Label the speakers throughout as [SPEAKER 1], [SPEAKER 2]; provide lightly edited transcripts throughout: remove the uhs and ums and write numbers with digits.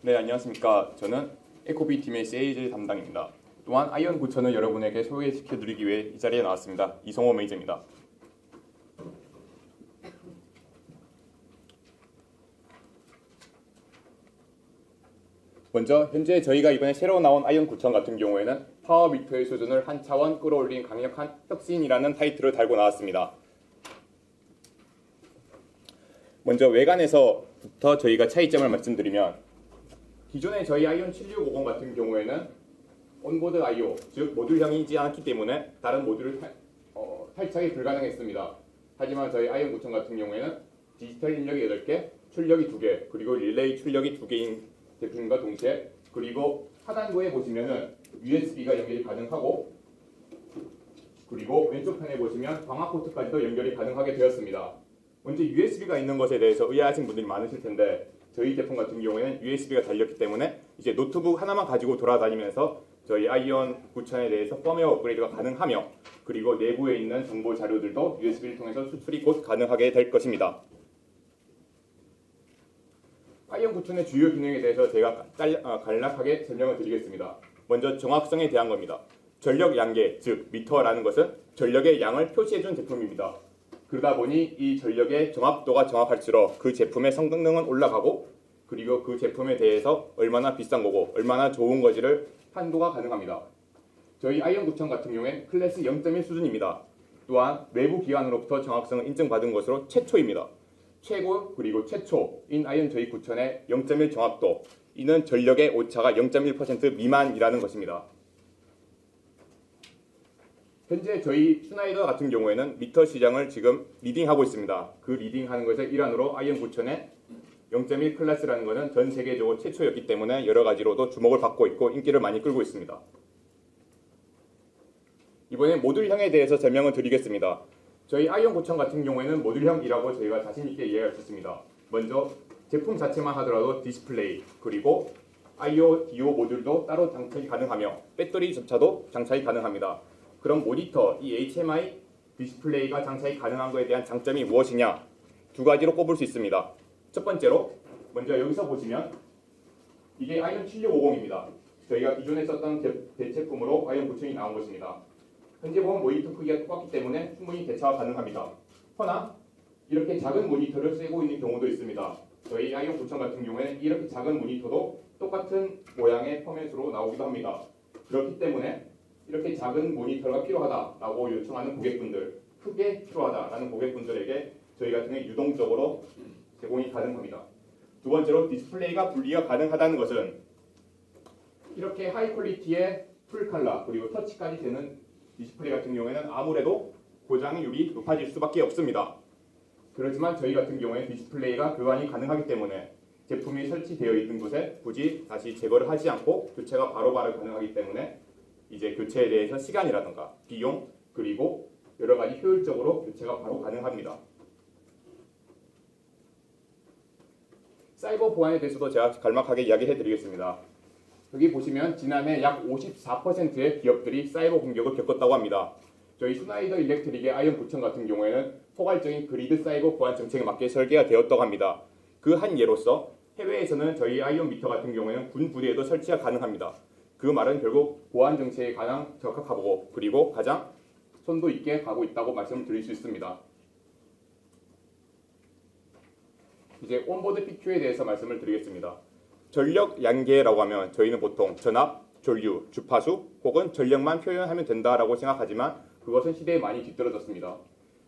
[SPEAKER 1] 네, 안녕하십니까. 저는 에코비 팀의 세일즈 담당입니다. 또한 아이언 9000을 여러분에게 소개시켜드리기 위해 이 자리에 나왔습니다. 이성호 매니저입니다. 먼저 현재 저희가 이번에 새로 나온 아이언 9000 같은 경우에는 파워미터의 수준을 한 차원 끌어올린 강력한 혁신이라는 타이틀을 달고 나왔습니다. 먼저 외관에서부터 저희가 차이점을 말씀드리면 기존의 저희 아이온 7650 같은 경우에는 온보드 I/O, 즉 모듈형이지 않았기 때문에 다른 모듈을 탈착이 불가능했습니다. 하지만 저희 아이온 9000 같은 경우에는 디지털 입력이 8개, 출력이 2개, 그리고 릴레이 출력이 2개인 제품과 동시에 그리고 하단부에 보시면은 USB가 연결이 가능하고 그리고 왼쪽 편에 보시면 광학 포트까지도 연결이 가능하게 되었습니다. 먼저 USB가 있는 것에 대해서 의아하신 분들이 많으실 텐데 저희 제품 같은 경우에는 USB가 달렸기 때문에 이제 노트북 하나만 가지고 돌아다니면서 저희 아이온 9000에 대해서 펌웨어 업그레이드가 가능하며 그리고 내부에 있는 정보 자료들도 USB를 통해서 수출이 곧 가능하게 될 것입니다. 아이온 9000의 주요 기능에 대해서 제가 간략하게 설명을 드리겠습니다. 먼저 정확성에 대한 겁니다. 전력 양계, 즉 미터라는 것은 전력의 양을 표시해준 제품입니다. 그러다 보니 이 전력의 정확도가 정확할수록 그 제품의 성능은 올라가고 그리고 그 제품에 대해서 얼마나 비싼 거고 얼마나 좋은 거지를 판도가 가능합니다. 저희 아이온 9000 같은 경우엔 클래스 0.1 수준입니다. 또한 외부 기관으로부터 정확성을 인증받은 것으로 최초입니다. 최고 그리고 최초인 아이온 저희 9000의 0.1 정확도, 이는 전력의 오차가 0.1% 미만이라는 것입니다. 현재 저희 슈나이더 같은 경우에는 미터 시장을 지금 리딩하고 있습니다. 그 리딩하는 것의 일환으로 아이온 9000의 0.1 클래스라는 것은 전 세계적으로 최초였기 때문에 여러 가지로도 주목을 받고 있고 인기를 많이 끌고 있습니다. 이번에 모듈형에 대해서 설명을 드리겠습니다. 저희 아이온 9000 같은 경우에는 모듈형이라고 저희가 자신있게 이해할 수 있습니다. 먼저 제품 자체만 하더라도 디스플레이 그리고 I/O, DO 모듈도 따로 장착이 가능하며 배터리 접차도 장착이 가능합니다. 그럼 모니터, 이 HMI 디스플레이가 장착이 가능한 것에 대한 장점이 무엇이냐? 두 가지로 꼽을 수 있습니다. 첫 번째로 먼저 여기서 보시면 이게 아이온 7650입니다. 저희가 기존에 썼던 대체품으로 아이온 9000이 나온 것입니다. 현재 보면 모니터 크기가 똑같기 때문에 충분히 대처가 가능합니다. 허나 이렇게 작은 모니터를 쓰고 있는 경우도 있습니다. 저희 아이온 9000 같은 경우에는 이렇게 작은 모니터도 똑같은 모양의 포맷으로 나오기도 합니다. 그렇기 때문에 이렇게 작은 모니터가 필요하다라고 요청하는 고객분들, 크게 필요하다라는 고객분들에게 저희 같은 경우 유동적으로 제공이 가능합니다. 두 번째로 디스플레이가 분리가 가능하다는 것은 이렇게 하이 퀄리티의 풀 컬러 그리고 터치까지 되는 디스플레이 같은 경우에는 아무래도 고장률이 높아질 수밖에 없습니다. 그렇지만 저희 같은 경우에 디스플레이가 교환이 가능하기 때문에 제품이 설치되어 있는 곳에 굳이 다시 제거를 하지 않고 교체가 바로바로 가능하기 때문에 이제 교체에 대해서 시간이라든가 비용 그리고 여러 가지 효율적으로 교체가 바로 가능합니다. 사이버 보안에 대해서도 제가 간략하게 이야기해 드리겠습니다. 여기 보시면 지난해 약 54%의 기업들이 사이버 공격을 겪었다고 합니다. 저희 슈나이더 일렉트릭의 아이온 9000 같은 경우에는 포괄적인 그리드 사이버 보안 정책에 맞게 설계가 되었다고 합니다. 그 한 예로서 해외에서는 저희 아이온 미터 같은 경우에는 군 부대에도 설치가 가능합니다. 그 말은 결국 보안 정책에 가장 적합하고 그리고 가장 손도 있게 가고 있다고 말씀드릴 수 있습니다. 이제 온보드 PQ에 대해서 말씀을 드리겠습니다. 전력 양계라고 하면 저희는 보통 전압, 전류, 주파수 혹은 전력만 표현하면 된다라고 생각하지만 그것은 시대에 많이 뒤떨어졌습니다.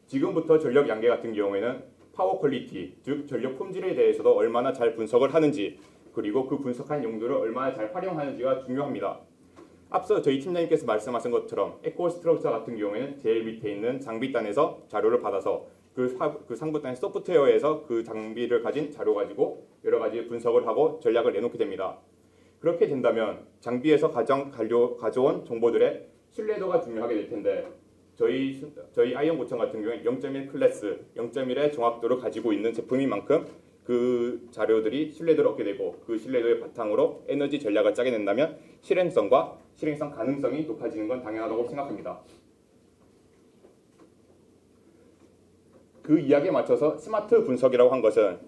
[SPEAKER 1] 지금부터 전력 양계 같은 경우에는 파워 퀄리티, 즉 전력 품질에 대해서도 얼마나 잘 분석을 하는지 그리고 그 분석한 용도를 얼마나 잘 활용하는지가 중요합니다. 앞서 저희 팀장님께서 말씀하신 것처럼 에코 스트럭처 같은 경우에는 제일 밑에 있는 장비단에서 자료를 받아서 그 상부단의 소프트웨어에서 그 장비를 가진 자료 가지고 여러 가지 분석을 하고 전략을 내놓게 됩니다. 그렇게 된다면 장비에서 가져온 정보들의 신뢰도가 중요하게 될 텐데 저희 아이온 9000 같은 경우에 0.1 클래스, 0.1의 정확도를 가지고 있는 제품인 만큼 그 자료들이 신뢰도를 얻게 되고 그 신뢰도의 바탕으로 에너지 전략을 짜게 된다면 실행성과 실행성 가능성이 높아지는 건 당연하다고 생각합니다. 그 이야기에 맞춰서 스마트 분석이라고 한 것은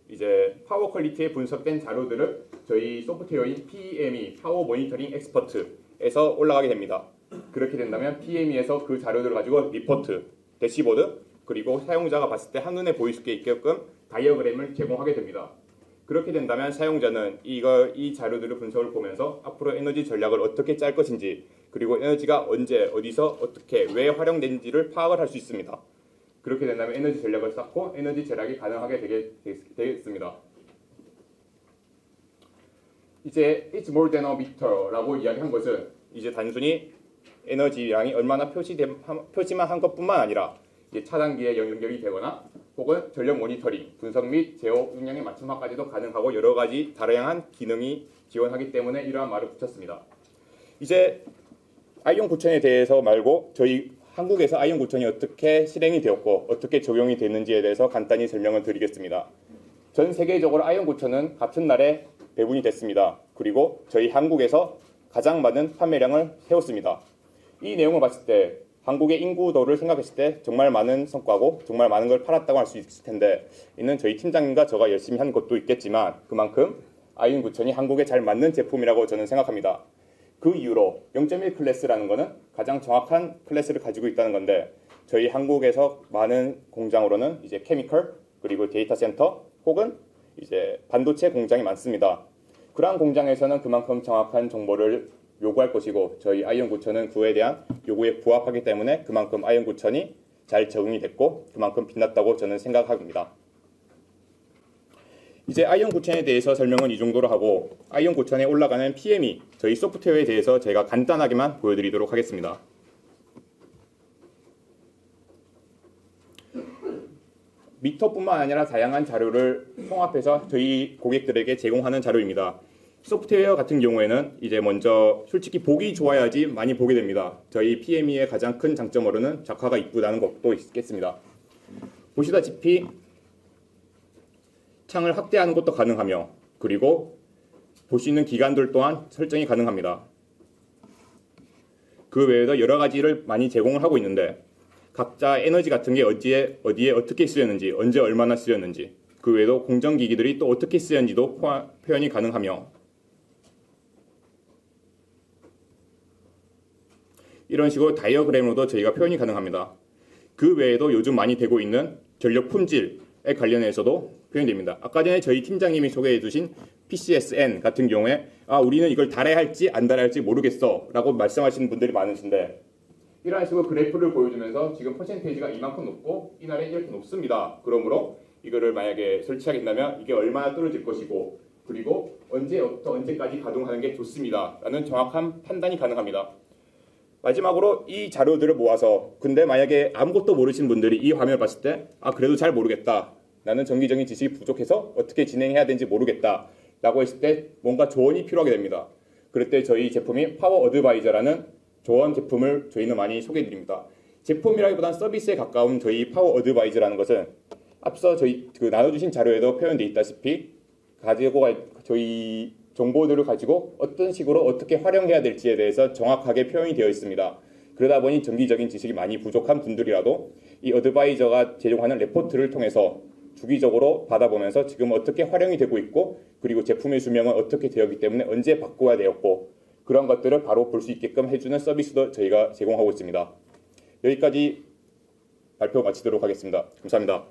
[SPEAKER 1] 이제 파워 퀄리티에 분석된 자료들을 저희 소프트웨어인 PME 파워 모니터링 엑스퍼트에서 올라가게 됩니다. 그렇게 된다면 PME에서 그 자료들을 가지고 리포트, 대시보드, 그리고 사용자가 봤을 때 한눈에 보일 수 있게끔 다이어그램을 제공하게 됩니다. 그렇게 된다면 사용자는 이 자료들을 분석을 보면서 앞으로 에너지 전략을 어떻게 짤 것인지, 그리고 에너지가 언제, 어디서, 어떻게, 왜 활용된지를 파악을 할 수 있습니다. 그렇게 된다면 에너지 전략을 쌓고 에너지 절약이 가능하게 되겠습니다. 이제 It's more than a meter라고 이야기한 것은 이제 단순히 에너지량이 얼마나 표시만 한 것뿐만 아니라 이제 차단기에 연결이 되거나 혹은 전력 모니터링, 분석 및 제어 용량의 맞춤화까지도 가능하고 여러 가지 다양한 기능이 지원하기 때문에 이러한 말을 붙였습니다. 이제 아이온 9000에 대해서 말고 저희 한국에서 아이온 9000이 어떻게 실행이 되었고 어떻게 적용이 됐는지에 대해서 간단히 설명을 드리겠습니다. 전 세계적으로 아이온 9000은 같은 날에 배분이 됐습니다. 그리고 저희 한국에서 가장 많은 판매량을 세웠습니다. 이 내용을 봤을 때 한국의 인구도를 생각했을 때 정말 많은 성과고 정말 많은 걸 팔았다고 할 수 있을 텐데 이는 저희 팀장님과 저가 열심히 한 것도 있겠지만 그만큼 아이온 9000이 한국에 잘 맞는 제품이라고 저는 생각합니다. 그 이후로 0.1 클래스라는 것은 가장 정확한 클래스를 가지고 있다는 건데 저희 한국에서 많은 공장으로는 이제 케미컬 그리고 데이터 센터 혹은 이제 반도체 공장이 많습니다. 그러한 공장에서는 그만큼 정확한 정보를 요구할 것이고 저희 아이온 9000은 그에 대한 요구에 부합하기 때문에 그만큼 아이온 9000이 잘 적응이 됐고 그만큼 빛났다고 저는 생각합니다. 이제 아이온 9000에 대해서 설명은 이 정도로 하고 아이온 9000에 올라가는 PME 저희 소프트웨어에 대해서 제가 간단하게만 보여드리도록 하겠습니다. 미터뿐만 아니라 다양한 자료를 통합해서 저희 고객들에게 제공하는 자료입니다. 소프트웨어 같은 경우에는 이제 먼저 솔직히 보기 좋아야지 많이 보게 됩니다. 저희 PME의 가장 큰 장점으로는 작화가 이쁘다는 것도 있겠습니다. 보시다시피 창을 확대하는 것도 가능하며 그리고 볼 수 있는 기간들 또한 설정이 가능합니다. 그 외에도 여러 가지를 많이 제공을 하고 있는데 각자 에너지 같은 게 어디에 어떻게 쓰였는지 언제 얼마나 쓰였는지 그 외에도 공정기기들이 또 어떻게 쓰였는지도 표현이 가능하며 이런 식으로 다이어그램으로도 저희가 표현이 가능합니다. 그 외에도 요즘 많이 되고 있는 전력 품질에 관련해서도 표현이 됩니다. 아까 전에 저희 팀장님이 소개해 주신 PCSN 같은 경우에 우리는 이걸 달아야 할지 안 달아야 할지 모르겠어 라고 말씀하시는 분들이 많으신데 이런 식으로 그래프를 보여주면서 지금 퍼센테이지가 이만큼 높고 이날에 이렇게 높습니다. 그러므로 이거를 만약에 설치하게 된다면 이게 얼마나 떨어질 것이고 그리고 언제부터 언제까지 가동하는 게 좋습니다 라는 정확한 판단이 가능합니다. 마지막으로 이 자료들을 모아서 근데 만약에 아무것도 모르신 분들이 이 화면을 봤을 때 그래도 잘 모르겠다 나는 전기적인 지식이 부족해서 어떻게 진행해야 되는지 모르겠다 라고 했을 때 뭔가 조언이 필요하게 됩니다. 그럴 때 저희 제품이 파워 어드바이저라는 조언 제품을 저희는 많이 소개해 드립니다. 제품이라기보다는 서비스에 가까운 저희 파워 어드바이저라는 것은 앞서 저희 나눠주신 자료에도 표현되어 있다시피 저희 정보들을 가지고 어떤 식으로 어떻게 활용해야 될지에 대해서 정확하게 표현이 되어 있습니다. 그러다 보니 전기적인 지식이 많이 부족한 분들이라도 이 어드바이저가 제공하는 레포트를 통해서 주기적으로 받아보면서 지금 어떻게 활용이 되고 있고 그리고 제품의 수명은 어떻게 되었기 때문에 언제 바꿔야 되었고 그런 것들을 바로 볼 수 있게끔 해주는 서비스도 저희가 제공하고 있습니다. 여기까지 발표 마치도록 하겠습니다. 감사합니다.